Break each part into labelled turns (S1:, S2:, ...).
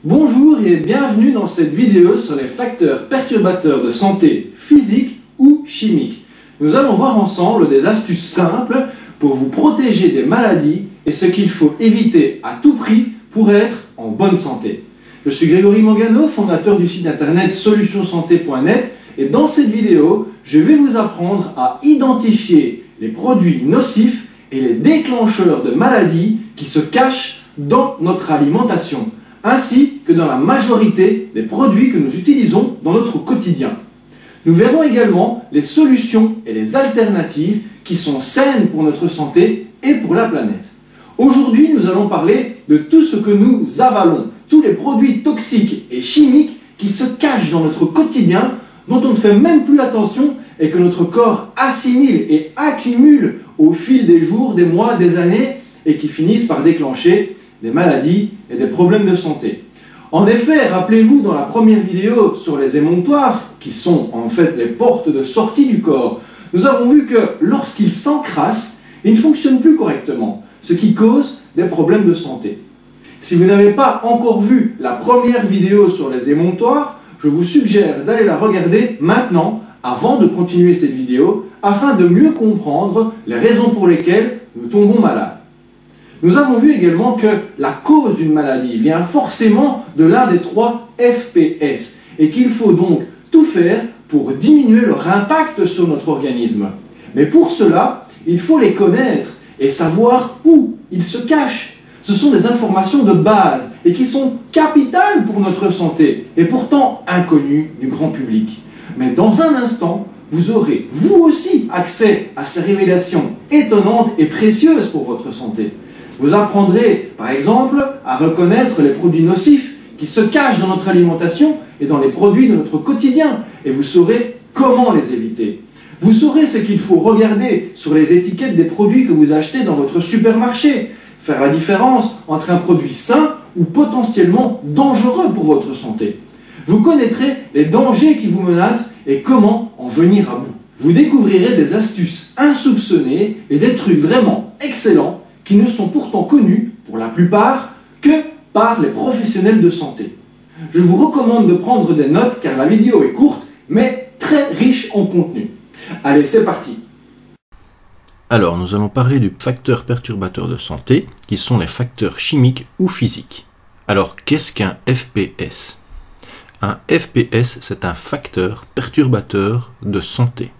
S1: Bonjour et bienvenue dans cette vidéo sur les facteurs perturbateurs de santé physique ou chimique. Nous allons voir ensemble des astuces simples pour vous protéger des maladies et ce qu'il faut éviter à tout prix pour être en bonne santé. Je suis Grégory Mangano, fondateur du site internet solutionsanté.net et dans cette vidéo, je vais vous apprendre à identifier les produits nocifs et les déclencheurs de maladies qui se cachent dans notre alimentation, ainsi que dans la majorité des produits que nous utilisons dans notre quotidien. Nous verrons également les solutions et les alternatives qui sont saines pour notre santé et pour la planète. Aujourd'hui, nous allons parler de tout ce que nous avalons, tous les produits toxiques et chimiques qui se cachent dans notre quotidien, dont on ne fait même plus attention et que notre corps assimile et accumule au fil des jours, des mois, des années et qui finissent par déclencher des maladies et des problèmes de santé. En effet, rappelez-vous dans la première vidéo sur les émonctoires, qui sont en fait les portes de sortie du corps, nous avons vu que lorsqu'ils s'encrassent, ils ne fonctionnent plus correctement, ce qui cause des problèmes de santé. Si vous n'avez pas encore vu la première vidéo sur les émonctoires, je vous suggère d'aller la regarder maintenant, avant de continuer cette vidéo, afin de mieux comprendre les raisons pour lesquelles nous tombons malades. Nous avons vu également que la cause d'une maladie vient forcément de l'un des 3 FPS et qu'il faut donc tout faire pour diminuer leur impact sur notre organisme. Mais pour cela, il faut les connaître et savoir où ils se cachent. Ce sont des informations de base et qui sont capitales pour notre santé et pourtant inconnues du grand public. Mais dans un instant, vous aurez vous aussi accès à ces révélations étonnantes et précieuses pour votre santé. Vous apprendrez, par exemple, à reconnaître les produits nocifs qui se cachent dans notre alimentation et dans les produits de notre quotidien, et vous saurez comment les éviter. Vous saurez ce qu'il faut regarder sur les étiquettes des produits que vous achetez dans votre supermarché, faire la différence entre un produit sain ou potentiellement dangereux pour votre santé. Vous connaîtrez les dangers qui vous menacent et comment en venir à bout. Vous découvrirez des astuces insoupçonnées et des trucs vraiment excellents qui ne sont pourtant connus, pour la plupart, que par les professionnels de santé. Je vous recommande de prendre des notes car la vidéo est courte, mais très riche en contenu. Allez, c'est parti!
S2: Alors, nous allons parler du facteur perturbateur de santé, qui sont les facteurs chimiques ou physiques. Alors, qu'est-ce qu'un FPS? Un FPS, c'est un facteur perturbateur de santé.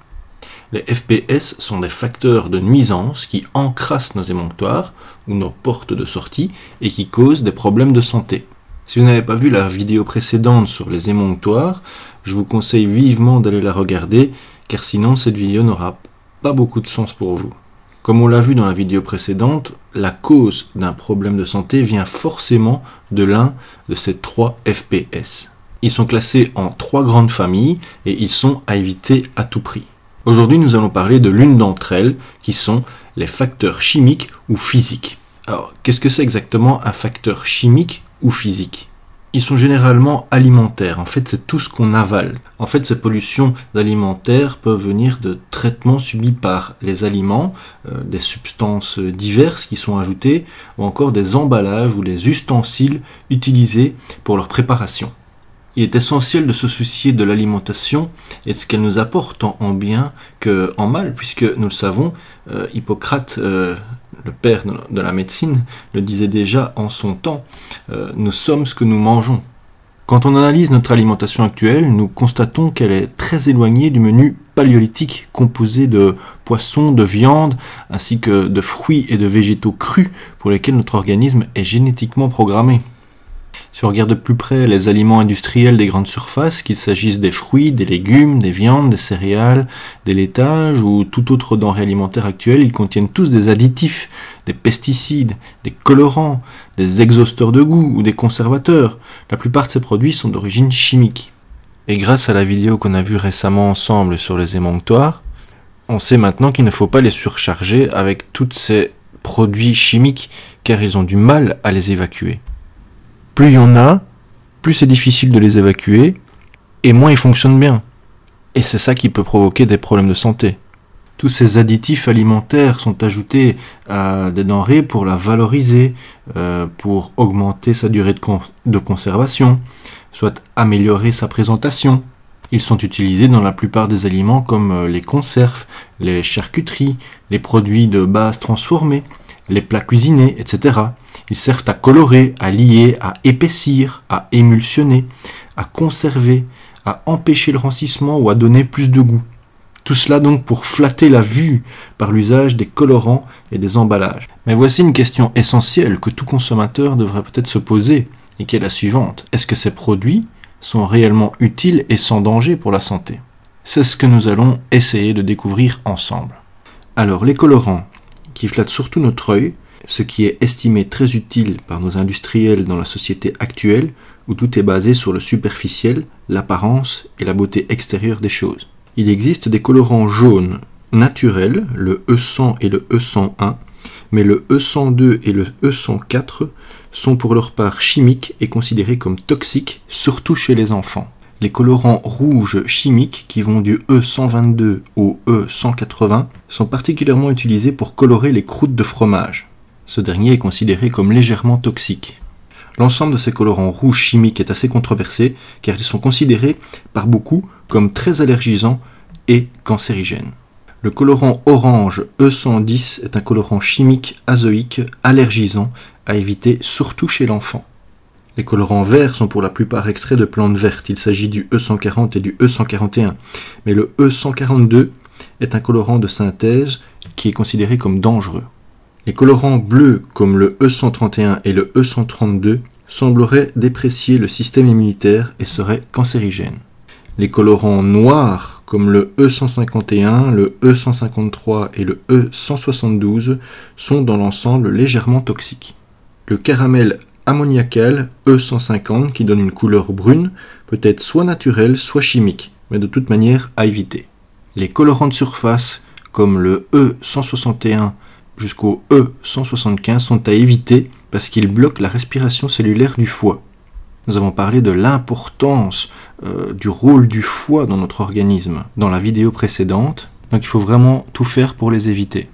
S2: Les FPS sont des facteurs de nuisance qui encrassent nos émonctoires ou nos portes de sortie et qui causent des problèmes de santé. Si vous n'avez pas vu la vidéo précédente sur les émonctoires, je vous conseille vivement d'aller la regarder car sinon cette vidéo n'aura pas beaucoup de sens pour vous. Comme on l'a vu dans la vidéo précédente, la cause d'un problème de santé vient forcément de l'un de ces 3 FPS. Ils sont classés en 3 grandes familles et ils sont à éviter à tout prix. Aujourd'hui, nous allons parler de l'une d'entre elles, qui sont les facteurs chimiques ou physiques. Alors, qu'est-ce que c'est exactement un facteur chimique ou physique? Ils sont généralement alimentaires. En fait, c'est tout ce qu'on avale. En fait, ces pollutions alimentaires peuvent venir de traitements subis par les aliments, des substances diverses qui sont ajoutées, ou encore des emballages ou des ustensiles utilisés pour leur préparation. Il est essentiel de se soucier de l'alimentation et de ce qu'elle nous apporte tant en bien qu'en mal, puisque nous le savons, Hippocrate, le père de la médecine, le disait déjà en son temps, nous sommes ce que nous mangeons. Quand on analyse notre alimentation actuelle, nous constatons qu'elle est très éloignée du menu paléolithique composé de poissons, de viande, ainsi que de fruits et de végétaux crus pour lesquels notre organisme est génétiquement programmé. Si on regarde de plus près les aliments industriels des grandes surfaces, qu'il s'agisse des fruits, des légumes, des viandes, des céréales, des laitages ou tout autre denrée alimentaire actuelle, ils contiennent tous des additifs, des pesticides, des colorants, des exhausteurs de goût ou des conservateurs. La plupart de ces produits sont d'origine chimique. Et grâce à la vidéo qu'on a vue récemment ensemble sur les émonctoires, on sait maintenant qu'il ne faut pas les surcharger avec tous ces produits chimiques car ils ont du mal à les évacuer. Plus il y en a, plus c'est difficile de les évacuer, et moins ils fonctionnent bien. Et c'est ça qui peut provoquer des problèmes de santé. Tous ces additifs alimentaires sont ajoutés à des denrées pour la valoriser, pour augmenter sa durée de conservation, soit améliorer sa présentation. Ils sont utilisés dans la plupart des aliments comme les conserves, les charcuteries, les produits de base transformés, les plats cuisinés, etc. Ils servent à colorer, à lier, à épaissir, à émulsionner, à conserver, à empêcher le rancissement ou à donner plus de goût. Tout cela donc pour flatter la vue par l'usage des colorants et des emballages. Mais voici une question essentielle que tout consommateur devrait peut-être se poser et qui est la suivante. Est-ce que ces produits sont réellement utiles et sans danger pour la santé? C'est ce que nous allons essayer de découvrir ensemble. Alors, les colorants qui flattent surtout notre œil, ce qui est estimé très utile par nos industriels dans la société actuelle, où tout est basé sur le superficiel, l'apparence et la beauté extérieure des choses. Il existe des colorants jaunes naturels, le E100 et le E101, mais le E102 et le E104 sont pour leur part chimiques et considérés comme toxiques, surtout chez les enfants. Les colorants rouges chimiques, qui vont du E122 au E180, sont particulièrement utilisés pour colorer les croûtes de fromage. Ce dernier est considéré comme légèrement toxique. L'ensemble de ces colorants rouges chimiques est assez controversé, car ils sont considérés par beaucoup comme très allergisants et cancérigènes. Le colorant orange E110 est un colorant chimique azoïque allergisant à éviter surtout chez l'enfant. Les colorants verts sont pour la plupart extraits de plantes vertes. Il s'agit du E140 et du E141. Mais le E142 est un colorant de synthèse qui est considéré comme dangereux. Les colorants bleus comme le E131 et le E132 sembleraient déprécier le système immunitaire et seraient cancérigènes. Les colorants noirs comme le E151, le E153 et le E172 sont dans l'ensemble légèrement toxiques. Le caramel ammoniacal E150 qui donne une couleur brune peut être soit naturel soit chimique, mais de toute manière à éviter. Les colorants de surface comme le E161 jusqu'au E175 sont à éviter parce qu'ils bloquent la respiration cellulaire du foie. Nous avons parlé de l'importance du rôle du foie dans notre organisme dans la vidéo précédente, donc il faut vraiment tout faire pour les éviter.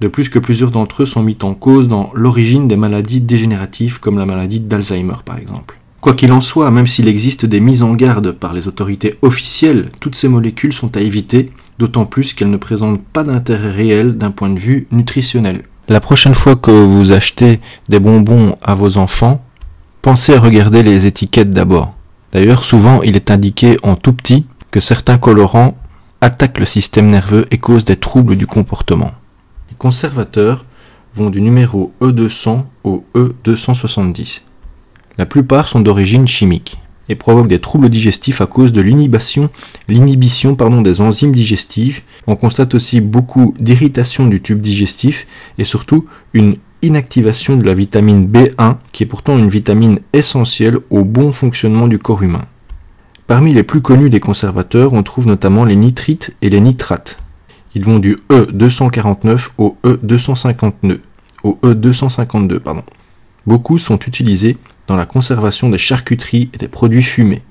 S2: De plus que plusieurs d'entre eux sont mis en cause dans l'origine des maladies dégénératives comme la maladie d'Alzheimer par exemple. Quoi qu'il en soit, même s'il existe des mises en garde par les autorités officielles, toutes ces molécules sont à éviter, d'autant plus qu'elles ne présentent pas d'intérêt réel d'un point de vue nutritionnel. La prochaine fois que vous achetez des bonbons à vos enfants, pensez à regarder les étiquettes d'abord. D'ailleurs, souvent il est indiqué en tout petit que certains colorants attaquent le système nerveux et causent des troubles du comportement. Les conservateurs vont du numéro E200 au E270. La plupart sont d'origine chimique et provoquent des troubles digestifs à cause de l'inhibition des enzymes digestives. On constate aussi beaucoup d'irritation du tube digestif et surtout une inactivation de la vitamine B1 qui est pourtant une vitamine essentielle au bon fonctionnement du corps humain. Parmi les plus connus des conservateurs, on trouve notamment les nitrites et les nitrates. Ils vont du E249 au E252. Beaucoup sont utilisés dans la conservation des charcuteries et des produits fumés.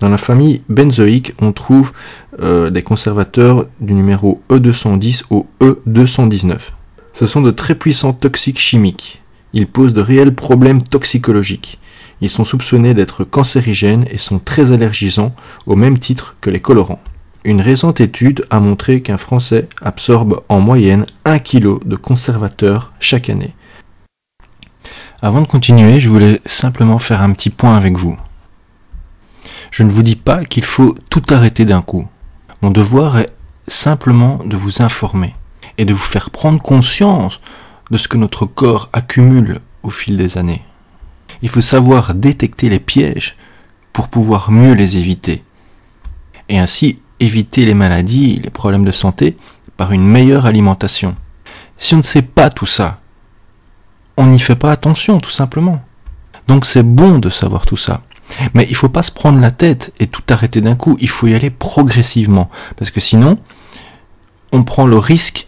S2: Dans la famille benzoïque, on trouve des conservateurs du numéro E210 au E219. Ce sont de très puissants toxiques chimiques. Ils posent de réels problèmes toxicologiques. Ils sont soupçonnés d'être cancérigènes et sont très allergisants au même titre que les colorants. Une récente étude a montré qu'un Français absorbe en moyenne 1 kg de conservateurs chaque année. Avant de continuer, je voulais simplement faire un petit point avec vous. Je ne vous dis pas qu'il faut tout arrêter d'un coup. Mon devoir est simplement de vous informer et de vous faire prendre conscience de ce que notre corps accumule au fil des années. Il faut savoir détecter les pièges pour pouvoir mieux les éviter. Et ainsi éviter les maladies, les problèmes de santé par une meilleure alimentation. Si on ne sait pas tout ça, on n'y fait pas attention tout simplement. Donc c'est bon de savoir tout ça. Mais il ne faut pas se prendre la tête et tout arrêter d'un coup, il faut y aller progressivement. Parce que sinon, on prend le risque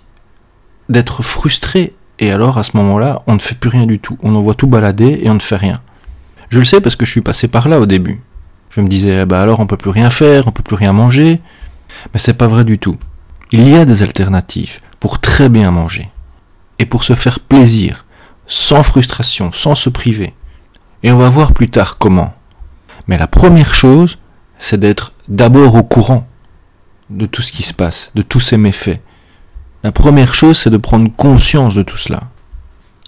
S2: d'être frustré et alors à ce moment-là, on ne fait plus rien du tout. On envoie tout balader et on ne fait rien. Je le sais parce que je suis passé par là au début. Je me disais, alors on peut plus rien faire, on peut plus rien manger. Mais c'est pas vrai du tout. Il y a des alternatives pour très bien manger et pour se faire plaisir, sans frustration, sans se priver. Et on va voir plus tard comment. Mais la première chose, c'est d'être d'abord au courant de tout ce qui se passe, de tous ces méfaits. La première chose, c'est de prendre conscience de tout cela.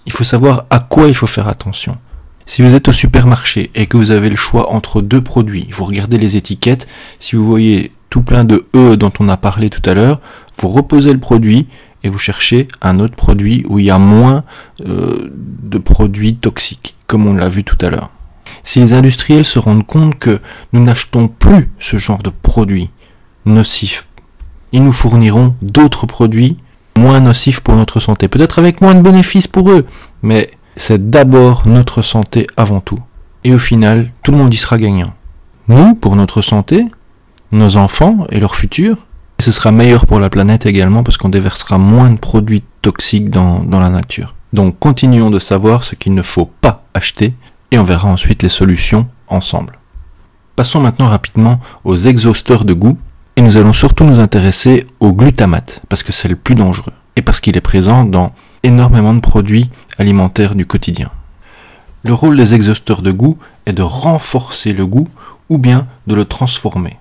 S2: Il faut savoir à quoi il faut faire attention. Si vous êtes au supermarché et que vous avez le choix entre deux produits, vous regardez les étiquettes, si vous voyez tout plein de E dont on a parlé tout à l'heure, vous reposez le produit et vous cherchez un autre produit où il y a moins de produits toxiques, comme on l'a vu tout à l'heure. Si les industriels se rendent compte que nous n'achetons plus ce genre de produits nocifs, ils nous fourniront d'autres produits moins nocifs pour notre santé, peut-être avec moins de bénéfices pour eux, mais c'est d'abord notre santé avant tout. Et au final, tout le monde y sera gagnant. Nous, pour notre santé, nos enfants et leur futur, et ce sera meilleur pour la planète également parce qu'on déversera moins de produits toxiques dans la nature. Donc continuons de savoir ce qu'il ne faut pas acheter et on verra ensuite les solutions ensemble. Passons maintenant rapidement aux exhausteurs de goût et nous allons surtout nous intéresser au glutamate parce que c'est le plus dangereux et parce qu'il est présent dans énormément de produits alimentaires du quotidien. Le rôle des exhausteurs de goût est de renforcer le goût ou bien de le transformer.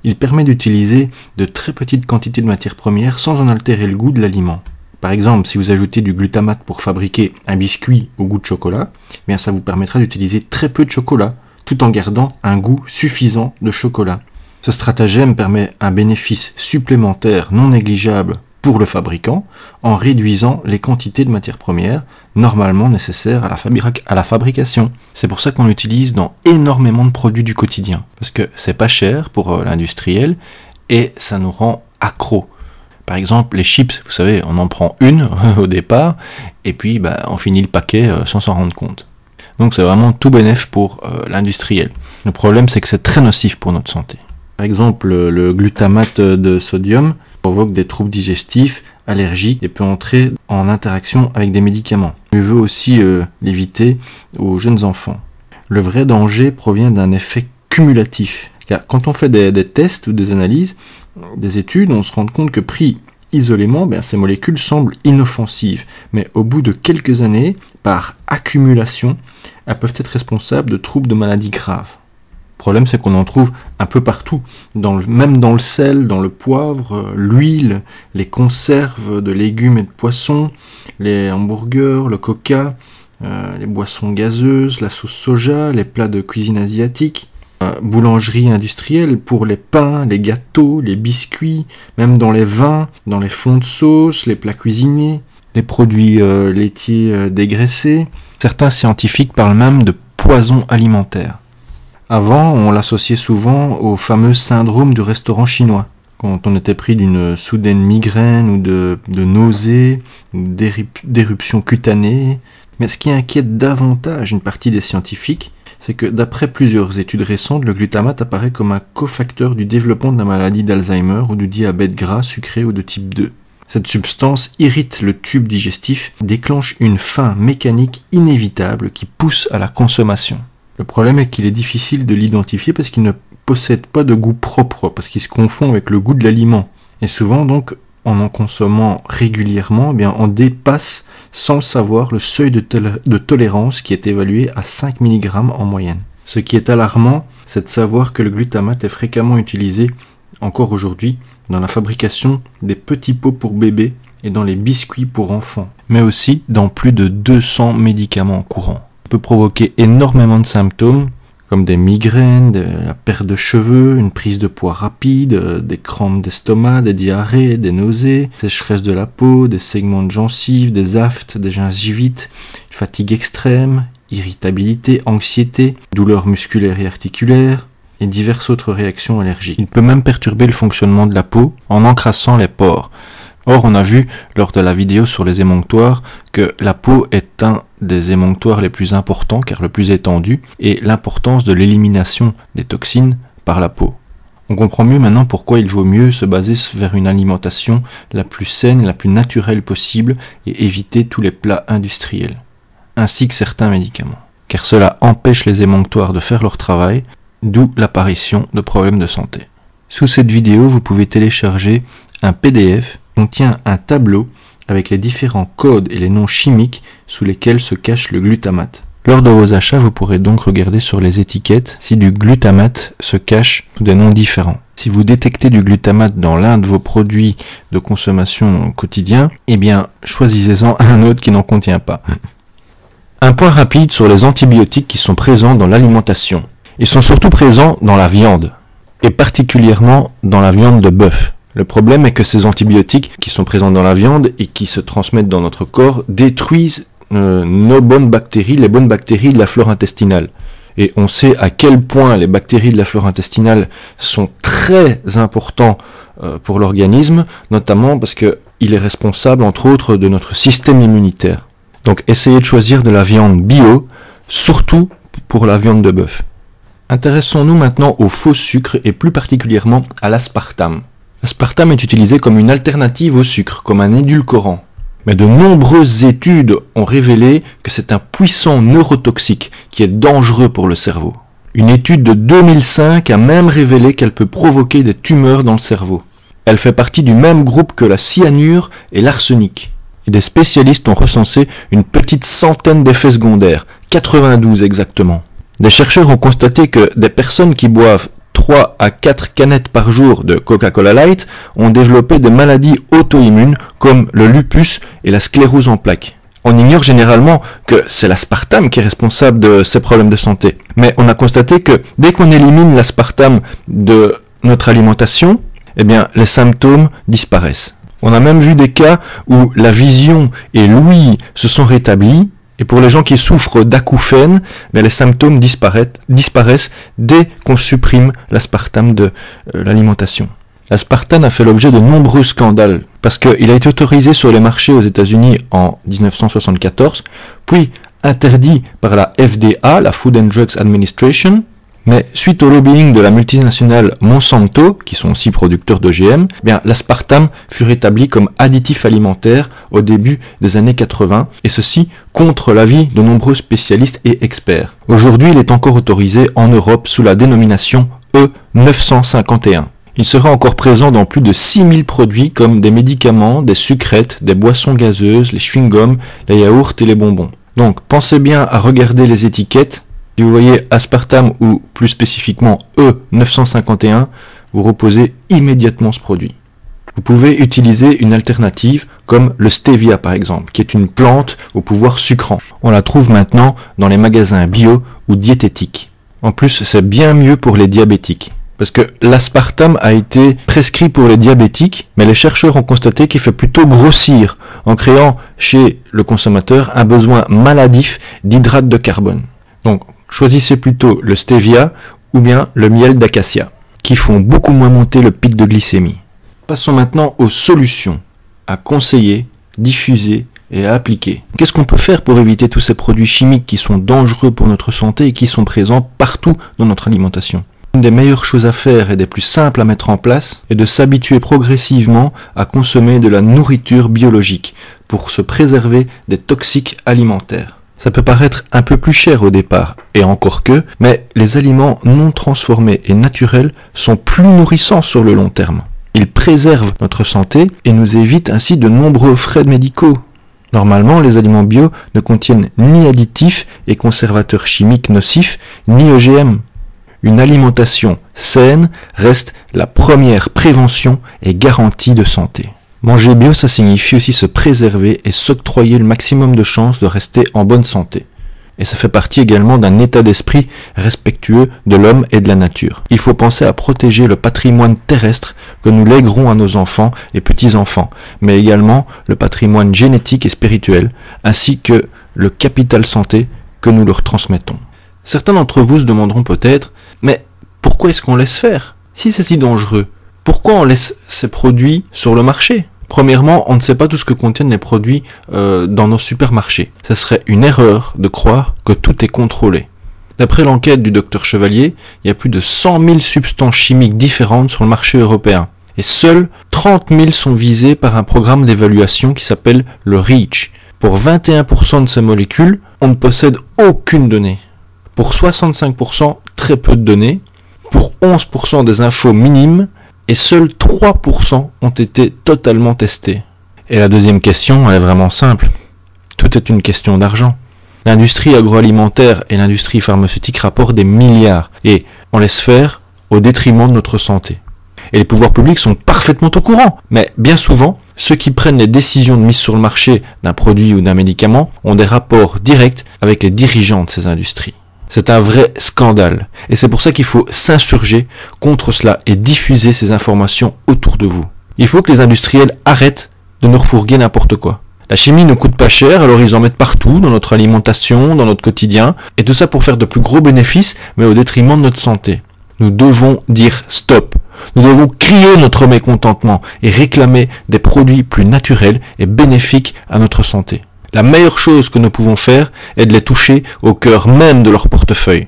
S2: Il permet d'utiliser de très petites quantités de matières premières sans en altérer le goût de l'aliment. Par exemple, si vous ajoutez du glutamate pour fabriquer un biscuit au goût de chocolat, eh bien ça vous permettra d'utiliser très peu de chocolat, tout en gardant un goût suffisant de chocolat. Ce stratagème permet un bénéfice supplémentaire non négligeable pour le fabricant, en réduisant les quantités de matières premières normalement nécessaires à la fabrication. C'est pour ça qu'on l'utilise dans énormément de produits du quotidien, parce que c'est pas cher pour l'industriel et ça nous rend accro. Par exemple, les chips, vous savez, on en prend une au départ, et puis on finit le paquet sans s'en rendre compte. Donc c'est vraiment tout bénef pour l'industriel. Le problème, c'est que c'est très nocif pour notre santé. Par exemple, le glutamate de sodium provoque des troubles digestifs, allergiques, et peut entrer en interaction avec des médicaments. Il veut aussi l'éviter aux jeunes enfants. Le vrai danger provient d'un effet cumulatif. Car quand on fait des tests ou des analyses, des études, on se rend compte que pris isolément, ces molécules semblent inoffensives. Mais au bout de quelques années, par accumulation, elles peuvent être responsables de troubles de maladies graves. Le problème, c'est qu'on en trouve un peu partout, même dans le sel, dans le poivre, l'huile, les conserves de légumes et de poissons, les hamburgers, le coca, les boissons gazeuses, la sauce soja, les plats de cuisine asiatique, boulangerie industrielle pour les pains, les gâteaux, les biscuits, même dans les vins, dans les fonds de sauce, les plats cuisinés, les produits laitiers dégraissés. Certains scientifiques parlent même de poison alimentaire. Avant, on l'associait souvent au fameux syndrome du restaurant chinois, quand on était pris d'une soudaine migraine ou de nausées, ou d'éruptions cutanées. Mais ce qui inquiète davantage une partie des scientifiques, c'est que d'après plusieurs études récentes, le glutamate apparaît comme un cofacteur du développement de la maladie d'Alzheimer ou du diabète gras sucré ou de type 2. Cette substance irrite le tube digestif, déclenche une faim mécanique inévitable qui pousse à la consommation. Le problème est qu'il est difficile de l'identifier parce qu'il ne possède pas de goût propre, parce qu'il se confond avec le goût de l'aliment. Et souvent donc, en consommant régulièrement, on dépasse sans le savoir le seuil de tolérance qui est évalué à 5 mg en moyenne. Ce qui est alarmant, c'est de savoir que le glutamate est fréquemment utilisé, encore aujourd'hui, dans la fabrication des petits pots pour bébés et dans les biscuits pour enfants, mais aussi dans plus de 200 médicaments courants. Peut provoquer énormément de symptômes comme des migraines, la perte de cheveux, une prise de poids rapide, des crampes d'estomac, des diarrhées, des nausées, sécheresse de la peau, des saignements de gencives, des aftes, des gingivites, fatigue extrême, irritabilité, anxiété, douleurs musculaires et articulaires et diverses autres réactions allergiques. Il peut même perturber le fonctionnement de la peau en encrassant les pores. Or, on a vu lors de la vidéo sur les émonctoires que la peau est un des émonctoires les plus importants car le plus étendu et l'importance de l'élimination des toxines par la peau. On comprend mieux maintenant pourquoi il vaut mieux se baser vers une alimentation la plus saine, la plus naturelle possible et éviter tous les plats industriels, ainsi que certains médicaments, car cela empêche les émonctoires de faire leur travail, d'où l'apparition de problèmes de santé. Sous cette vidéo, vous pouvez télécharger un PDF contient un tableau avec les différents codes et les noms chimiques sous lesquels se cache le glutamate. Lors de vos achats, vous pourrez donc regarder sur les étiquettes si du glutamate se cache sous des noms différents. Si vous détectez du glutamate dans l'un de vos produits de consommation quotidien, eh bien, choisissez-en un autre qui n'en contient pas. Un point rapide sur les antibiotiques qui sont présents dans l'alimentation. Ils sont surtout présents dans la viande, et particulièrement dans la viande de bœuf. Le problème est que ces antibiotiques qui sont présents dans la viande et qui se transmettent dans notre corps détruisent nos bonnes bactéries, les bonnes bactéries de la flore intestinale. Et on sait à quel point les bactéries de la flore intestinale sont très importants pour l'organisme, notamment parce qu'il est responsable, entre autres, de notre système immunitaire. Donc essayez de choisir de la viande bio, surtout pour la viande de bœuf. Intéressons-nous maintenant au faux sucre et plus particulièrement à l'aspartame. L'aspartame est utilisé comme une alternative au sucre, comme un édulcorant. Mais de nombreuses études ont révélé que c'est un puissant neurotoxique qui est dangereux pour le cerveau. Une étude de 2005 a même révélé qu'elle peut provoquer des tumeurs dans le cerveau. Elle fait partie du même groupe que la cyanure et l'arsenic. Et des spécialistes ont recensé une petite centaine d'effets secondaires, 92 exactement. Des chercheurs ont constaté que des personnes qui boivent 3 à 4 canettes par jour de Coca-Cola Light ont développé des maladies auto-immunes comme le lupus et la sclérose en plaques. On ignore généralement que c'est l'aspartame qui est responsable de ces problèmes de santé. Mais on a constaté que dès qu'on élimine l'aspartame de notre alimentation, eh bien, les symptômes disparaissent. On a même vu des cas où la vision et l'ouïe se sont rétablis. Et pour les gens qui souffrent d'acouphènes, les symptômes disparaissent dès qu'on supprime l'aspartame de l'alimentation. L'aspartame a fait l'objet de nombreux scandales, parce qu'il a été autorisé sur les marchés aux États-Unis en 1974, puis interdit par la FDA, la Food and Drugs Administration, mais suite au lobbying de la multinationale Monsanto, qui sont aussi producteurs d'OGM, l'aspartame fut rétabli comme additif alimentaire au début des années 80, et ceci contre l'avis de nombreux spécialistes et experts. Aujourd'hui, il est encore autorisé en Europe sous la dénomination E951. Il sera encore présent dans plus de 6000 produits comme des médicaments, des sucrètes, des boissons gazeuses, les chewing-gums, les yaourts et les bonbons. Donc pensez bien à regarder les étiquettes. Si vous voyez aspartame ou plus spécifiquement E951, vous reposez immédiatement ce produit. Vous pouvez utiliser une alternative comme le stevia par exemple, qui est une plante au pouvoir sucrant. On la trouve maintenant dans les magasins bio ou diététiques. En plus, c'est bien mieux pour les diabétiques. Parce que l'aspartame a été prescrit pour les diabétiques, mais les chercheurs ont constaté qu'il fait plutôt grossir, en créant chez le consommateur un besoin maladif d'hydrate de carbone. Donc, choisissez plutôt le stevia ou bien le miel d'acacia, qui font beaucoup moins monter le pic de glycémie. Passons maintenant aux solutions à conseiller, diffuser et à appliquer. Qu'est-ce qu'on peut faire pour éviter tous ces produits chimiques qui sont dangereux pour notre santé et qui sont présents partout dans notre alimentation ? Une des meilleures choses à faire et des plus simples à mettre en place est de s'habituer progressivement à consommer de la nourriture biologique pour se préserver des toxiques alimentaires. Ça peut paraître un peu plus cher au départ, et encore que, mais les aliments non transformés et naturels sont plus nourrissants sur le long terme. Ils préservent notre santé et nous évitent ainsi de nombreux frais médicaux. Normalement, les aliments bio ne contiennent ni additifs et conservateurs chimiques nocifs, ni OGM. Une alimentation saine reste la première prévention et garantie de santé. Manger bio, ça signifie aussi se préserver et s'octroyer le maximum de chances de rester en bonne santé. Et ça fait partie également d'un état d'esprit respectueux de l'homme et de la nature. Il faut penser à protéger le patrimoine terrestre que nous léguerons à nos enfants et petits-enfants, mais également le patrimoine génétique et spirituel, ainsi que le capital santé que nous leur transmettons. Certains d'entre vous se demanderont peut-être, mais pourquoi est-ce qu'on laisse faire? Si c'est si dangereux, pourquoi on laisse ces produits sur le marché? Premièrement, on ne sait pas tout ce que contiennent les produits dans nos supermarchés. Ça serait une erreur de croire que tout est contrôlé. D'après l'enquête du Dr Chevalier, il y a plus de 100 000 substances chimiques différentes sur le marché européen. Et seuls 30 000 sont visées par un programme d'évaluation qui s'appelle le REACH. Pour 21% de ces molécules, on ne possède aucune donnée. Pour 65%, très peu de données. Pour 11% des infos minimes. et seuls 3% ont été totalement testés. Et la deuxième question, elle est vraiment simple. Tout est une question d'argent. L'industrie agroalimentaire et l'industrie pharmaceutique rapportent des milliards et on laisse faire au détriment de notre santé. Et les pouvoirs publics sont parfaitement au courant, mais bien souvent, ceux qui prennent les décisions de mise sur le marché d'un produit ou d'un médicament ont des rapports directs avec les dirigeants de ces industries. C'est un vrai scandale, et c'est pour ça qu'il faut s'insurger contre cela et diffuser ces informations autour de vous. Il faut que les industriels arrêtent de nous refourguer n'importe quoi. La chimie ne coûte pas cher, alors ils en mettent partout, dans notre alimentation, dans notre quotidien, et tout ça pour faire de plus gros bénéfices, mais au détriment de notre santé. Nous devons dire stop. Nous devons crier notre mécontentement et réclamer des produits plus naturels et bénéfiques à notre santé. La meilleure chose que nous pouvons faire est de les toucher au cœur même de leur portefeuille,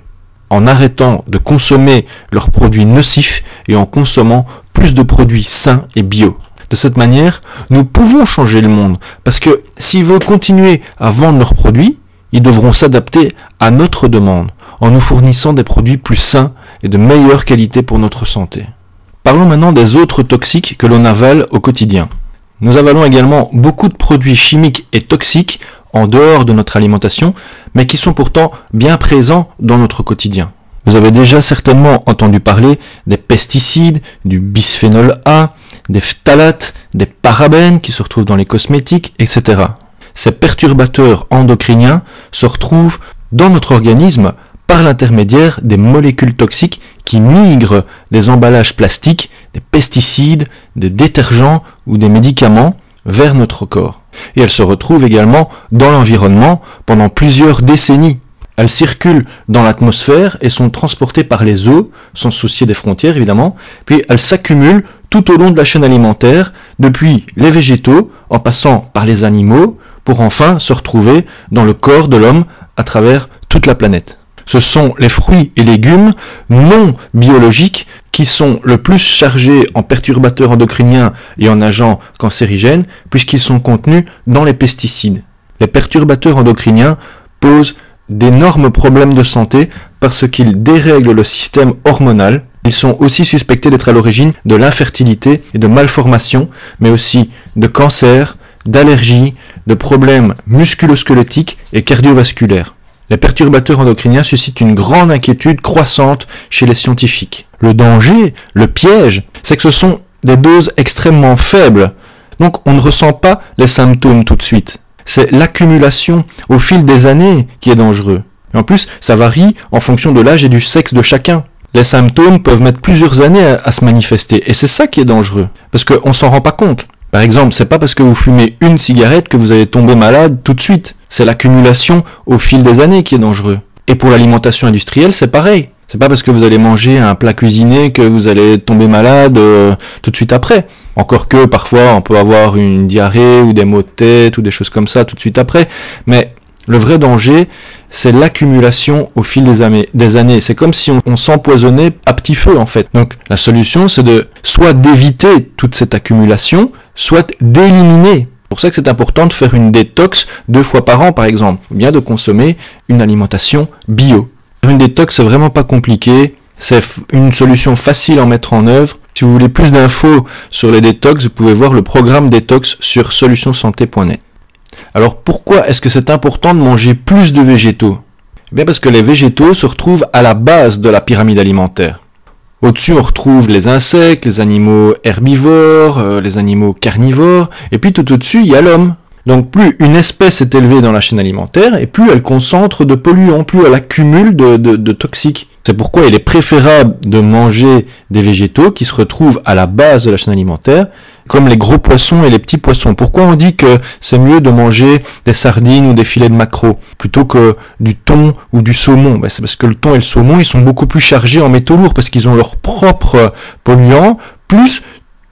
S2: en arrêtant de consommer leurs produits nocifs et en consommant plus de produits sains et bio. De cette manière, nous pouvons changer le monde, parce que s'ils veulent continuer à vendre leurs produits, ils devront s'adapter à notre demande, en nous fournissant des produits plus sains et de meilleure qualité pour notre santé. Parlons maintenant des autres toxiques que l'on avale au quotidien. Nous avalons également beaucoup de produits chimiques et toxiques en dehors de notre alimentation, mais qui sont pourtant bien présents dans notre quotidien. Vous avez déjà certainement entendu parler des pesticides, du bisphénol A, des phtalates, des parabènes qui se retrouvent dans les cosmétiques, etc. Ces perturbateurs endocriniens se retrouvent dans notre organisme par l'intermédiaire des molécules toxiques qui migrent des emballages plastiques, des pesticides, des détergents ou des médicaments vers notre corps. Et elles se retrouvent également dans l'environnement pendant plusieurs décennies. Elles circulent dans l'atmosphère et sont transportées par les eaux, sans soucier des frontières évidemment, puis elles s'accumulent tout au long de la chaîne alimentaire, depuis les végétaux, en passant par les animaux, pour enfin se retrouver dans le corps de l'homme à travers toute la planète. Ce sont les fruits et légumes non biologiques qui sont le plus chargés en perturbateurs endocriniens et en agents cancérigènes, puisqu'ils sont contenus dans les pesticides. Les perturbateurs endocriniens posent d'énormes problèmes de santé parce qu'ils dérèglent le système hormonal. Ils sont aussi suspectés d'être à l'origine de l'infertilité et de malformations, mais aussi de cancer, d'allergies, de problèmes musculo-squelettiques et cardiovasculaires. Les perturbateurs endocriniens suscitent une grande inquiétude croissante chez les scientifiques. Le danger, le piège, c'est que ce sont des doses extrêmement faibles, donc on ne ressent pas les symptômes tout de suite. C'est l'accumulation au fil des années qui est dangereux. Et en plus, ça varie en fonction de l'âge et du sexe de chacun. Les symptômes peuvent mettre plusieurs années à se manifester, et c'est ça qui est dangereux, parce qu'on s'en rend pas compte. Par exemple, c'est pas parce que vous fumez une cigarette que vous allez tomber malade tout de suite. C'est l'accumulation au fil des années qui est dangereux. Et pour l'alimentation industrielle, c'est pareil. C'est pas parce que vous allez manger un plat cuisiné que vous allez tomber malade tout de suite après. Encore que parfois on peut avoir une diarrhée ou des maux de tête ou des choses comme ça tout de suite après. Mais le vrai danger, c'est l'accumulation au fil des années. C'est comme si on s'empoisonnait à petit feu en fait. Donc la solution, c'est de soit d'éviter toute cette accumulation, soit d'éliminer. C'est pour ça que c'est important de faire une détox 2 fois par an par exemple, ou bien de consommer une alimentation bio. Une détox, c'est vraiment pas compliqué, c'est une solution facile à mettre en œuvre. Si vous voulez plus d'infos sur les détox, vous pouvez voir le programme détox sur solutionsanté.net. Alors pourquoi est-ce que c'est important de manger plus de végétaux ? Eh bien parce que les végétaux se retrouvent à la base de la pyramide alimentaire. Au-dessus, on retrouve les insectes, les animaux herbivores, les animaux carnivores, et puis tout au-dessus, il y a l'homme. Donc plus une espèce est élevée dans la chaîne alimentaire, et plus elle concentre de polluants, plus elle accumule de toxiques. C'est pourquoi il est préférable de manger des végétaux qui se retrouvent à la base de la chaîne alimentaire, comme les gros poissons et les petits poissons. Pourquoi on dit que c'est mieux de manger des sardines ou des filets de maquereau plutôt que du thon ou du saumon ? C'est parce que le thon et le saumon, ils sont beaucoup plus chargés en métaux lourds parce qu'ils ont leurs propres polluants, plus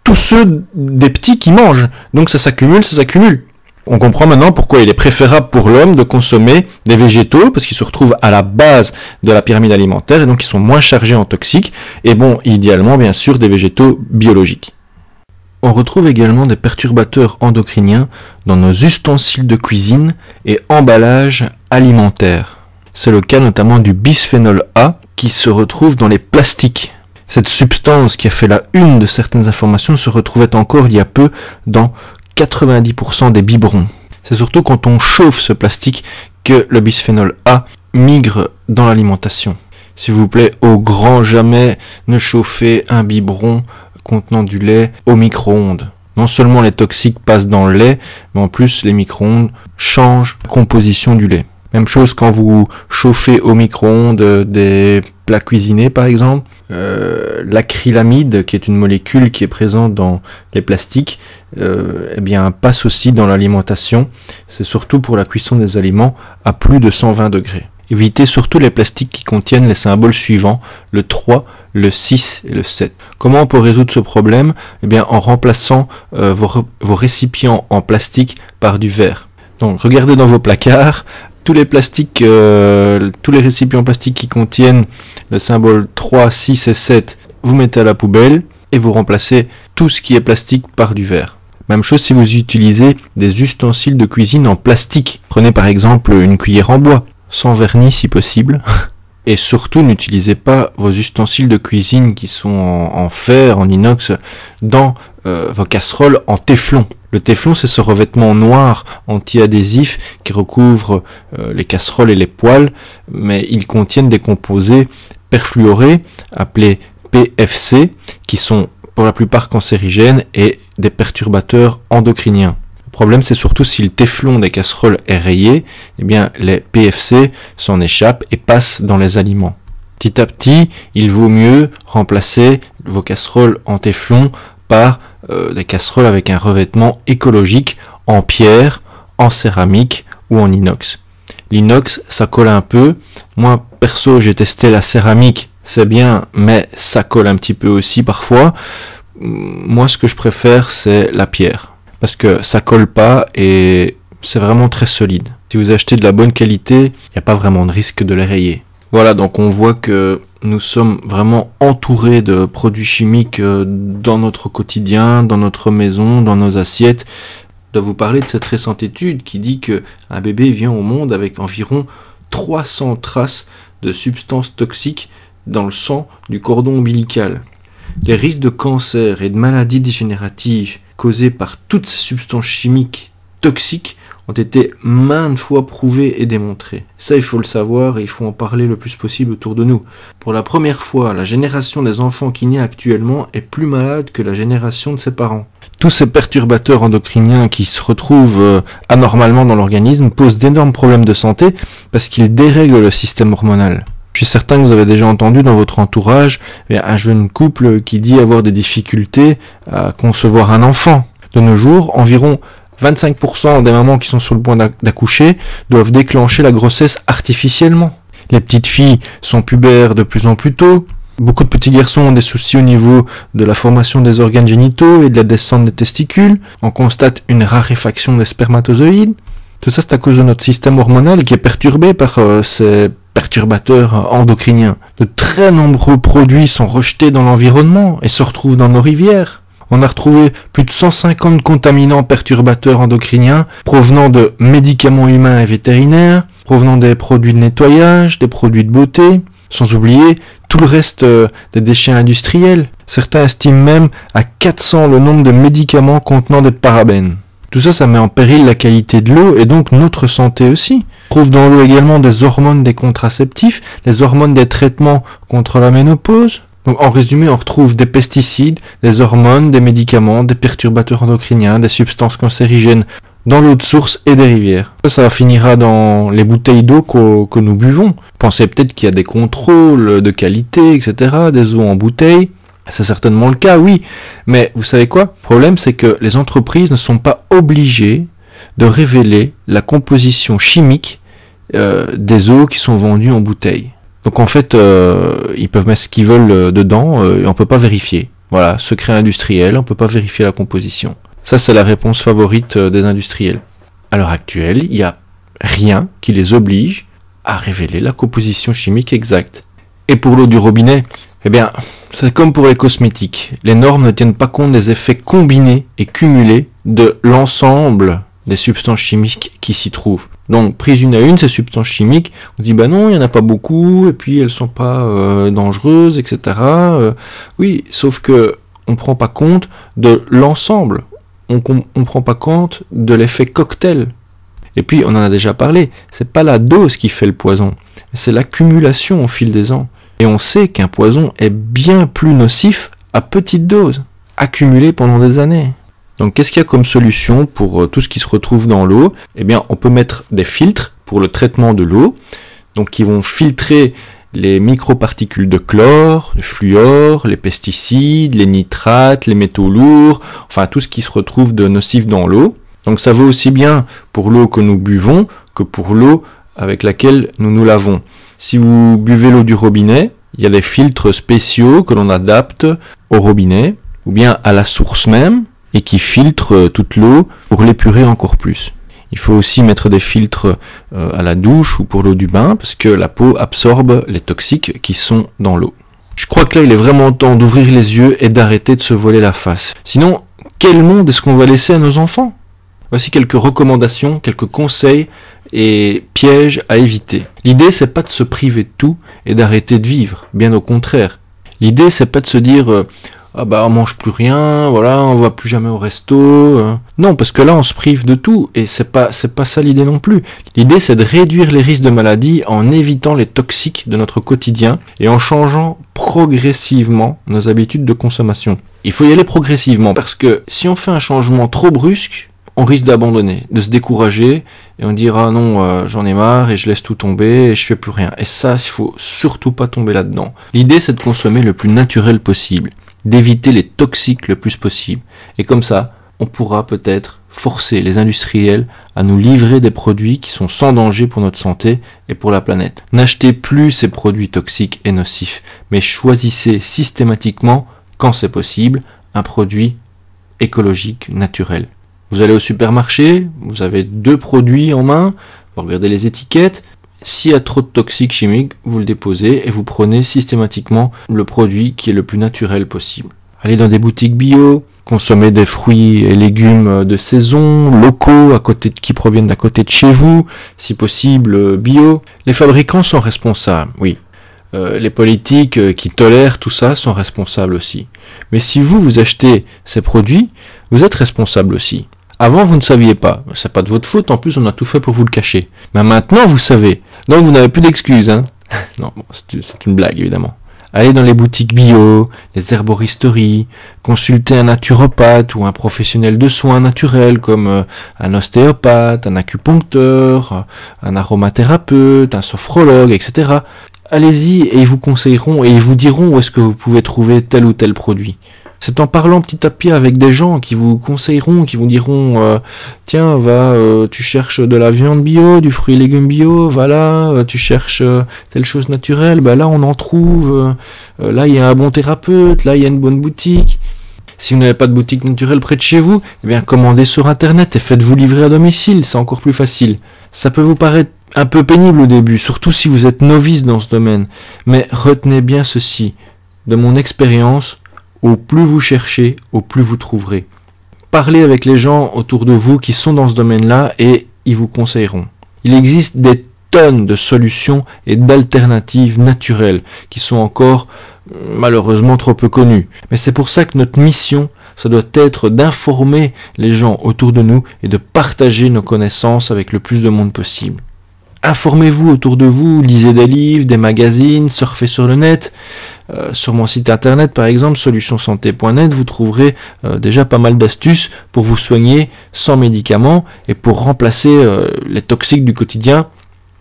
S2: tous ceux des petits qui mangent. Donc ça s'accumule, ça s'accumule. On comprend maintenant pourquoi il est préférable pour l'homme de consommer des végétaux, parce qu'ils se retrouvent à la base de la pyramide alimentaire, et donc ils sont moins chargés en toxiques, et bon, idéalement, bien sûr, des végétaux biologiques. On retrouve également des perturbateurs endocriniens dans nos ustensiles de cuisine et emballages alimentaires. C'est le cas notamment du bisphénol A, qui se retrouve dans les plastiques. Cette substance qui a fait la une de certaines informations se retrouvait encore il y a peu dans 90% des biberons. C'est surtout quand on chauffe ce plastique que le bisphénol A migre dans l'alimentation. S'il vous plaît, au grand jamais, ne chauffez un biberon contenant du lait au micro-ondes. Non seulement les toxiques passent dans le lait, mais en plus les micro-ondes changent la composition du lait. Même chose quand vous chauffez au micro-ondes des plats cuisinés par exemple. L'acrylamide, qui est une molécule qui est présente dans les plastiques, eh bien passe aussi dans l'alimentation. C'est surtout pour la cuisson des aliments à plus de 120 degrés. Évitez surtout les plastiques qui contiennent les symboles suivants, le 3, le 6 et le 7. Comment on peut résoudre ce problème? Eh bien en remplaçant vos récipients en plastique par du verre. Donc regardez dans vos placards, tous les plastiques, tous les récipients plastiques qui contiennent le symbole 3, 6 et 7, vous mettez à la poubelle et vous remplacez tout ce qui est plastique par du verre. Même chose si vous utilisez des ustensiles de cuisine en plastique. Prenez par exemple une cuillère en bois, sans vernis si possible. Et surtout, n'utilisez pas vos ustensiles de cuisine qui sont en fer, en inox, dans vos casseroles en téflon. Le téflon, c'est ce revêtement noir anti-adhésif qui recouvre les casseroles et les poêles, mais ils contiennent des composés perfluorés, appelés PFC, qui sont pour la plupart cancérigènes et des perturbateurs endocriniens. Le problème, c'est surtout si le téflon des casseroles est rayé, eh bien les PFC s'en échappent et passent dans les aliments. Petit à petit, il vaut mieux remplacer vos casseroles en téflon par des casseroles avec un revêtement écologique en pierre, en céramique ou en inox. L'inox, ça colle un peu. Moi, perso, j'ai testé la céramique, c'est bien, mais ça colle un petit peu aussi parfois. Moi, ce que je préfère, c'est la pierre. Parce que ça colle pas et c'est vraiment très solide. Si vous achetez de la bonne qualité, il n'y a pas vraiment de risque de les rayer. Voilà, donc on voit que nous sommes vraiment entourés de produits chimiques dans notre quotidien, dans notre maison, dans nos assiettes. Je dois vous parler de cette récente étude qui dit qu'un bébé vient au monde avec environ 300 traces de substances toxiques dans le sang du cordon ombilical. Les risques de cancer et de maladies dégénératives causées par toutes ces substances chimiques toxiques ont été maintes fois prouvés et démontrés. Ça, il faut le savoir et il faut en parler le plus possible autour de nous. Pour la première fois, la génération des enfants qui naît actuellement est plus malade que la génération de ses parents. Tous ces perturbateurs endocriniens qui se retrouvent anormalement dans l'organisme posent d'énormes problèmes de santé parce qu'ils dérèglent le système hormonal. Je suis certain que vous avez déjà entendu dans votre entourage un jeune couple qui dit avoir des difficultés à concevoir un enfant. De nos jours, environ 25% des mamans qui sont sur le point d'accoucher doivent déclencher la grossesse artificiellement. Les petites filles sont pubères de plus en plus tôt. Beaucoup de petits garçons ont des soucis au niveau de la formation des organes génitaux et de la descente des testicules. On constate une raréfaction des spermatozoïdes. Tout ça, c'est à cause de notre système hormonal qui est perturbé par ces perturbateurs endocriniens. De très nombreux produits sont rejetés dans l'environnement et se retrouvent dans nos rivières. On a retrouvé plus de 150 contaminants perturbateurs endocriniens provenant de médicaments humains et vétérinaires, provenant des produits de nettoyage, des produits de beauté, sans oublier tout le reste des déchets industriels. Certains estiment même à 400 le nombre de médicaments contenant des parabènes. Tout ça, ça met en péril la qualité de l'eau et donc notre santé aussi. On trouve dans l'eau également des hormones des contraceptifs, les hormones des traitements contre la ménopause. Donc en résumé, on retrouve des pesticides, des hormones, des médicaments, des perturbateurs endocriniens, des substances cancérigènes dans l'eau de source et des rivières. Ça finira dans les bouteilles d'eau que nous buvons. Pensez peut-être qu'il y a des contrôles de qualité, etc., des eaux en bouteille. C'est certainement le cas, oui. Mais vous savez quoi? Le problème, c'est que les entreprises ne sont pas obligées de révéler la composition chimique des eaux qui sont vendues en bouteille. Donc en fait, ils peuvent mettre ce qu'ils veulent dedans et on peut pas vérifier. Voilà, secret industriel, on peut pas vérifier la composition. Ça, c'est la réponse favorite des industriels. À l'heure actuelle, il n'y a rien qui les oblige à révéler la composition chimique exacte. Et pour l'eau du robinet, eh bien, c'est comme pour les cosmétiques. Les normes ne tiennent pas compte des effets combinés et cumulés de l'ensemble des substances chimiques qui s'y trouvent. Donc, prises une à une, ces substances chimiques, on dit, bah non, il n'y en a pas beaucoup, et puis elles sont pas dangereuses, etc. Oui, sauf que on ne prend pas compte de l'ensemble. On ne prend pas compte de l'effet cocktail. Et puis, on en a déjà parlé, c'est pas la dose qui fait le poison, c'est l'accumulation au fil des ans. Et on sait qu'un poison est bien plus nocif à petite dose, accumulé pendant des années. Donc qu'est-ce qu'il y a comme solution pour tout ce qui se retrouve dans l'eau? Eh bien, on peut mettre des filtres pour le traitement de l'eau, donc qui vont filtrer les microparticules de chlore, le fluor, les pesticides, les nitrates, les métaux lourds, enfin tout ce qui se retrouve de nocif dans l'eau. Donc ça vaut aussi bien pour l'eau que nous buvons que pour l'eau avec laquelle nous nous lavons. Si vous buvez l'eau du robinet, il y a des filtres spéciaux que l'on adapte au robinet, ou bien à la source même, et qui filtrent toute l'eau pour l'épurer encore plus. Il faut aussi mettre des filtres à la douche ou pour l'eau du bain, parce que la peau absorbe les toxiques qui sont dans l'eau. Je crois que là, il est vraiment temps d'ouvrir les yeux et d'arrêter de se voiler la face. Sinon, quel monde est-ce qu'on va laisser à nos enfants? Voici quelques recommandations, quelques conseils et pièges à éviter. L'idée, c'est pas de se priver de tout et d'arrêter de vivre, bien au contraire. L'idée, c'est pas de se dire ah bah on mange plus rien, voilà, on va plus jamais au resto. Non, parce que là on se prive de tout et c'est pas ça l'idée non plus. L'idée, c'est de réduire les risques de maladie en évitant les toxiques de notre quotidien et en changeant progressivement nos habitudes de consommation. Il faut y aller progressivement parce que si on fait un changement trop brusque, on risque d'abandonner, de se décourager et on dira ah non, j'en ai marre et je laisse tout tomber et je fais plus rien. Et ça, il faut surtout pas tomber là-dedans. L'idée, c'est de consommer le plus naturel possible, d'éviter les toxiques le plus possible. Et comme ça, on pourra peut-être forcer les industriels à nous livrer des produits qui sont sans danger pour notre santé et pour la planète. N'achetez plus ces produits toxiques et nocifs, mais choisissez systématiquement, quand c'est possible, un produit écologique, naturel. Vous allez au supermarché, vous avez 2 produits en main, vous regardez les étiquettes. S'il y a trop de toxiques chimiques, vous le déposez et vous prenez systématiquement le produit qui est le plus naturel possible. Allez dans des boutiques bio, consommez des fruits et légumes de saison, locaux, qui proviennent d'à côté de chez vous, si possible bio. Les fabricants sont responsables, oui. Les politiques qui tolèrent tout ça sont responsables aussi. Mais si vous achetez ces produits, vous êtes responsable aussi. Avant, vous ne saviez pas. C'est pas de votre faute, en plus, on a tout fait pour vous le cacher. Mais maintenant, vous savez. Donc, vous n'avez plus d'excuses, hein. Non, bon, c'est une blague, évidemment. Allez dans les boutiques bio, les herboristeries, consultez un naturopathe ou un professionnel de soins naturels comme un ostéopathe, un acupuncteur, un aromathérapeute, un sophrologue, etc. Allez-y et ils vous conseilleront et ils vous diront où est-ce que vous pouvez trouver tel ou tel produit. C'est en parlant petit à petit avec des gens qui vous conseilleront, qui vous diront tiens, tu cherches de la viande bio, du fruit et légumes bio, voilà, tu cherches telle chose naturelle, là on en trouve, là il y a un bon thérapeute, là il y a une bonne boutique. Si vous n'avez pas de boutique naturelle près de chez vous, eh bien commandez sur internet et faites-vous livrer à domicile, c'est encore plus facile. Ça peut vous paraître un peu pénible au début, surtout si vous êtes novice dans ce domaine, mais retenez bien ceci, de mon expérience, au plus vous cherchez, au plus vous trouverez. Parlez avec les gens autour de vous qui sont dans ce domaine-là et ils vous conseilleront. Il existe des tonnes de solutions et d'alternatives naturelles qui sont encore malheureusement trop peu connues. Mais c'est pour ça que notre mission, ça doit être d'informer les gens autour de nous et de partager nos connaissances avec le plus de monde possible. Informez-vous autour de vous, lisez des livres, des magazines, surfez sur le net. Sur mon site internet par exemple, solutionsanté.net, vous trouverez déjà pas mal d'astuces pour vous soigner sans médicaments et pour remplacer les toxiques du quotidien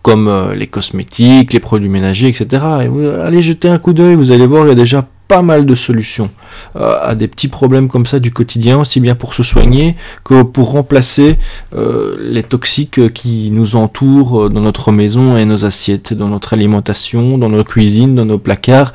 S2: comme les cosmétiques, les produits ménagers, etc. Et vous allez jeter un coup d'œil, vous allez voir, il y a déjà pas mal de solutions à des petits problèmes comme ça du quotidien, aussi bien pour se soigner que pour remplacer les toxiques qui nous entourent dans notre maison et nos assiettes, dans notre alimentation, dans nos cuisines, dans nos placards.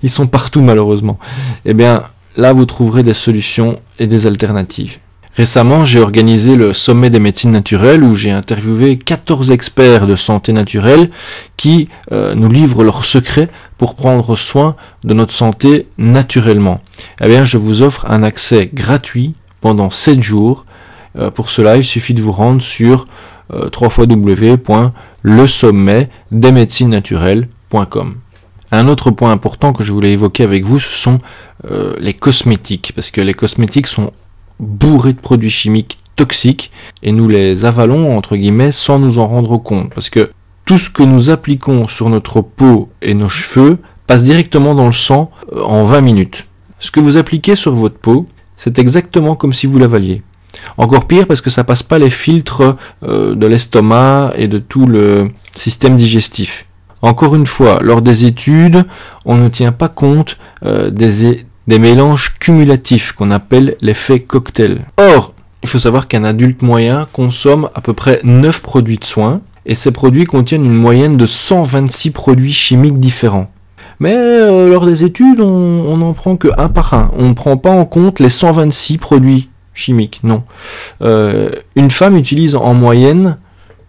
S2: Ils sont partout malheureusement. Eh bien là vous trouverez des solutions et des alternatives. Récemment, j'ai organisé le sommet des médecines naturelles où j'ai interviewé 14 experts de santé naturelle qui nous livrent leurs secrets pour prendre soin de notre santé naturellement. Eh bien, je vous offre un accès gratuit pendant 7 jours. Pour cela, il suffit de vous rendre sur www.lesommetdesmédecinesnaturelles.com. Un autre point important que je voulais évoquer avec vous, ce sont les cosmétiques, parce que les cosmétiques sont bourrés de produits chimiques toxiques et nous les avalons entre guillemets sans nous en rendre compte, parce que tout ce que nous appliquons sur notre peau et nos cheveux passe directement dans le sang en 20 minutes. Ce que vous appliquez sur votre peau, c'est exactement comme si vous l'avaliez. Encore pire parce que ça passe pas les filtres de l'estomac et de tout le système digestif. Encore une fois, lors des études, on ne tient pas compte des mélanges cumulatifs qu'on appelle l'effet cocktail. Or, il faut savoir qu'un adulte moyen consomme à peu près 9 produits de soins et ces produits contiennent une moyenne de 126 produits chimiques différents. Mais lors des études, on n'en prend que un par un. On ne prend pas en compte les 126 produits chimiques, non. Une femme utilise en moyenne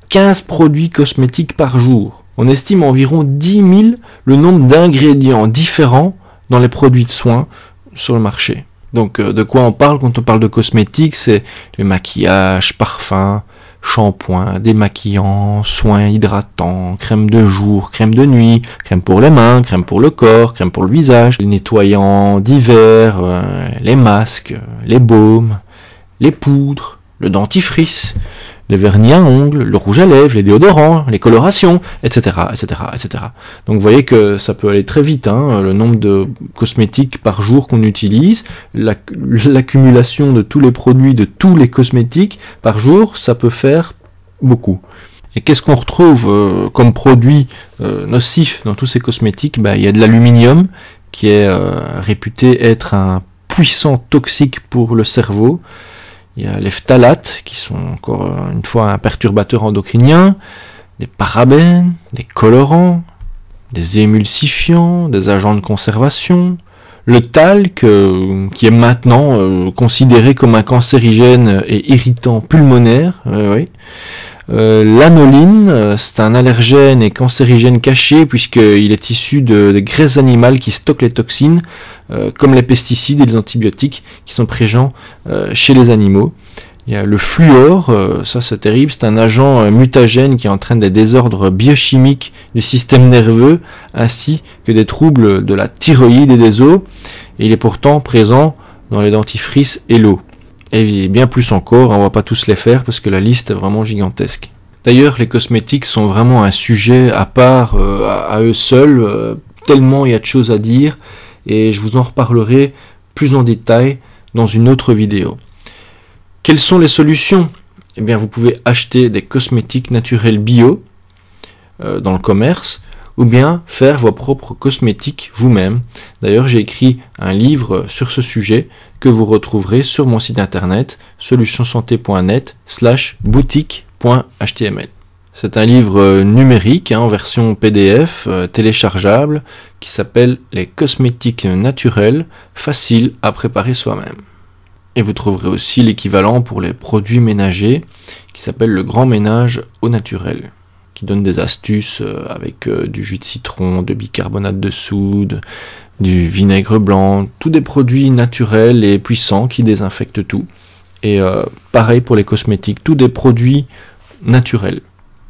S2: 15 produits cosmétiques par jour. On estime environ 10 000 le nombre d'ingrédients différents dans les produits de soins sur le marché. Donc de quoi on parle quand on parle de cosmétiques? C'est le maquillage, parfum, shampoing, démaquillant, soins hydratants, crème de jour, crème de nuit, crème pour les mains, crème pour le corps, crème pour le visage, les nettoyants d'hiver, les masques, les baumes, les poudres, le dentifrice, le vernis à ongles, le rouge à lèvres, les déodorants, les colorations, etc., etc., etc. Donc vous voyez que ça peut aller très vite, hein, le nombre de cosmétiques par jour qu'on utilise, l'accumulation de tous les produits, de tous les cosmétiques par jour, ça peut faire beaucoup. Et qu'est-ce qu'on retrouve comme produit nocif dans tous ces cosmétiques? Il y a de l'aluminium, qui est réputé être un puissant toxique pour le cerveau. Il y a les phtalates, qui sont encore une fois un perturbateur endocrinien, des parabènes, des colorants, des émulsifiants, des agents de conservation, le talc, qui est maintenant considéré comme un cancérigène et irritant pulmonaire, l'anoline, c'est un allergène et cancérigène caché puisqu'il est issu de graisses animales qui stockent les toxines, comme les pesticides et les antibiotiques qui sont présents chez les animaux. Il y a le fluor, ça c'est terrible, c'est un agent mutagène qui entraîne des désordres biochimiques du système nerveux ainsi que des troubles de la thyroïde et des os, et il est pourtant présent dans les dentifrices et l'eau. Et bien plus encore, on va pas tous les faire parce que la liste est vraiment gigantesque. D'ailleurs, les cosmétiques sont vraiment un sujet à part, à eux seuls, tellement il y a de choses à dire, et je vous en reparlerai plus en détail dans une autre vidéo. Quelles sont les solutions? Eh bien, vous pouvez acheter des cosmétiques naturels bio dans le commerce, ou bien faire vos propres cosmétiques vous-même. D'ailleurs, j'ai écrit un livre sur ce sujet que vous retrouverez sur mon site internet solutionsante.net/boutique.html. C'est un livre numérique en version PDF téléchargeable qui s'appelle Les cosmétiques naturels, faciles à préparer soi-même. Et vous trouverez aussi l'équivalent pour les produits ménagers qui s'appelle le grand ménage au naturel, qui donne des astuces avec du jus de citron, de bicarbonate de soude, du vinaigre blanc, tous des produits naturels et puissants qui désinfectent tout. Et pareil pour les cosmétiques, tous des produits naturels.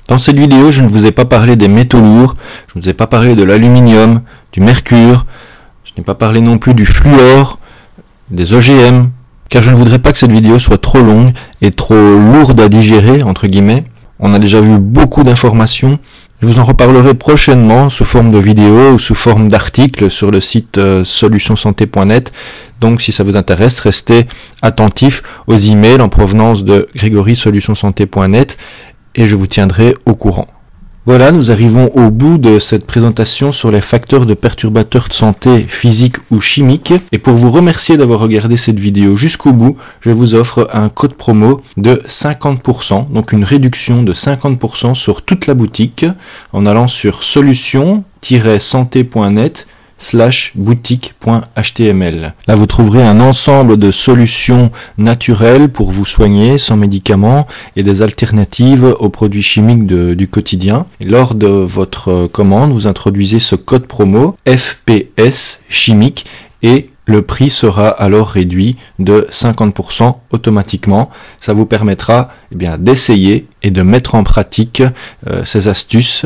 S2: Dans cette vidéo, je ne vous ai pas parlé des métaux lourds, je ne vous ai pas parlé de l'aluminium, du mercure, je n'ai pas parlé non plus du fluor, des OGM, car je ne voudrais pas que cette vidéo soit trop longue et trop lourde à digérer, entre guillemets. On a déjà vu beaucoup d'informations. Je vous en reparlerai prochainement sous forme de vidéo ou sous forme d'articles sur le site solutionsante.net. Donc si ça vous intéresse, restez attentifs aux emails en provenance de grégory-solutionsante.net et je vous tiendrai au courant. Voilà, nous arrivons au bout de cette présentation sur les facteurs de perturbateurs de santé physique ou chimique. Et pour vous remercier d'avoir regardé cette vidéo jusqu'au bout, je vous offre un code promo de 50%, donc une réduction de 50% sur toute la boutique en allant sur solution-santé.net/boutique.html. Là, vous trouverez un ensemble de solutions naturelles pour vous soigner sans médicaments et des alternatives aux produits chimiques du quotidien. Et lors de votre commande, vous introduisez ce code promo FPS chimique et Le prix sera alors réduit de 50% automatiquement. Ça vous permettra d'essayer et de mettre en pratique ces astuces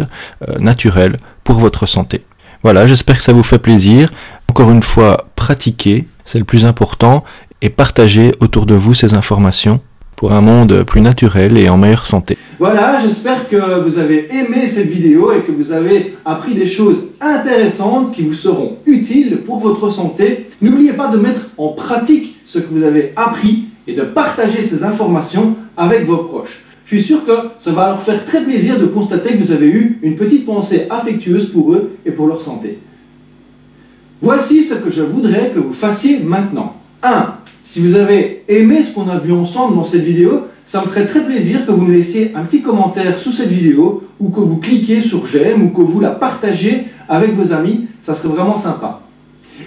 S2: naturelles pour votre santé. Voilà, j'espère que ça vous fait plaisir. Encore une fois, pratiquez, c'est le plus important, et partagez autour de vous ces informations pour un monde plus naturel et en meilleure santé.
S1: Voilà, j'espère que vous avez aimé cette vidéo et que vous avez appris des choses intéressantes qui vous seront utiles pour votre santé. N'oubliez pas de mettre en pratique ce que vous avez appris et de partager ces informations avec vos proches. Je suis sûr que ça va leur faire très plaisir de constater que vous avez eu une petite pensée affectueuse pour eux et pour leur santé. Voici ce que je voudrais que vous fassiez maintenant. 1. Si vous avez aimé ce qu'on a vu ensemble dans cette vidéo, ça me ferait très plaisir que vous me laissiez un petit commentaire sous cette vidéo ou que vous cliquiez sur j'aime ou que vous la partagez avec vos amis, ça serait vraiment sympa.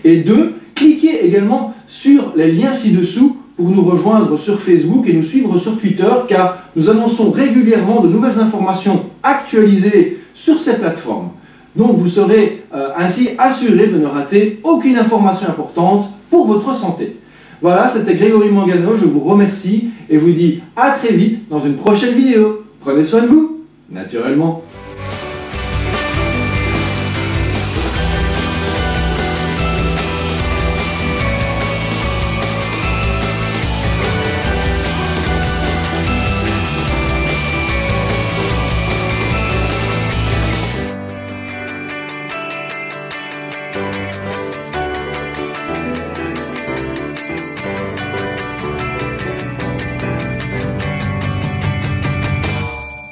S1: Et 2, cliquez également sur les liens ci-dessous pour nous rejoindre sur Facebook et nous suivre sur Twitter car nous annonçons régulièrement de nouvelles informations actualisées sur ces plateformes. Donc vous serez ainsi assuré de ne rater aucune information importante pour votre santé. Voilà, c'était Grégory Mangano, je vous remercie et vous dis à très vite dans une prochaine vidéo. Prenez soin de vous, naturellement.